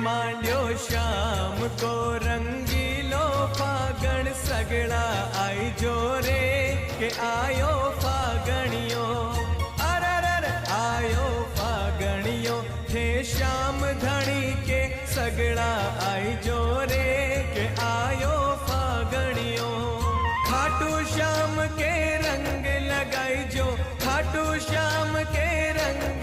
मांड्यो श्याम को रंगीलो फागण सगड़ा आई जोरे के आयो फागणियो अरर आयो फागणियो हे श्याम धणी के सगड़ा आई जोरे के आयो फागणियो खाटू श्याम के रंग लगाई जो खाटू श्याम के रंग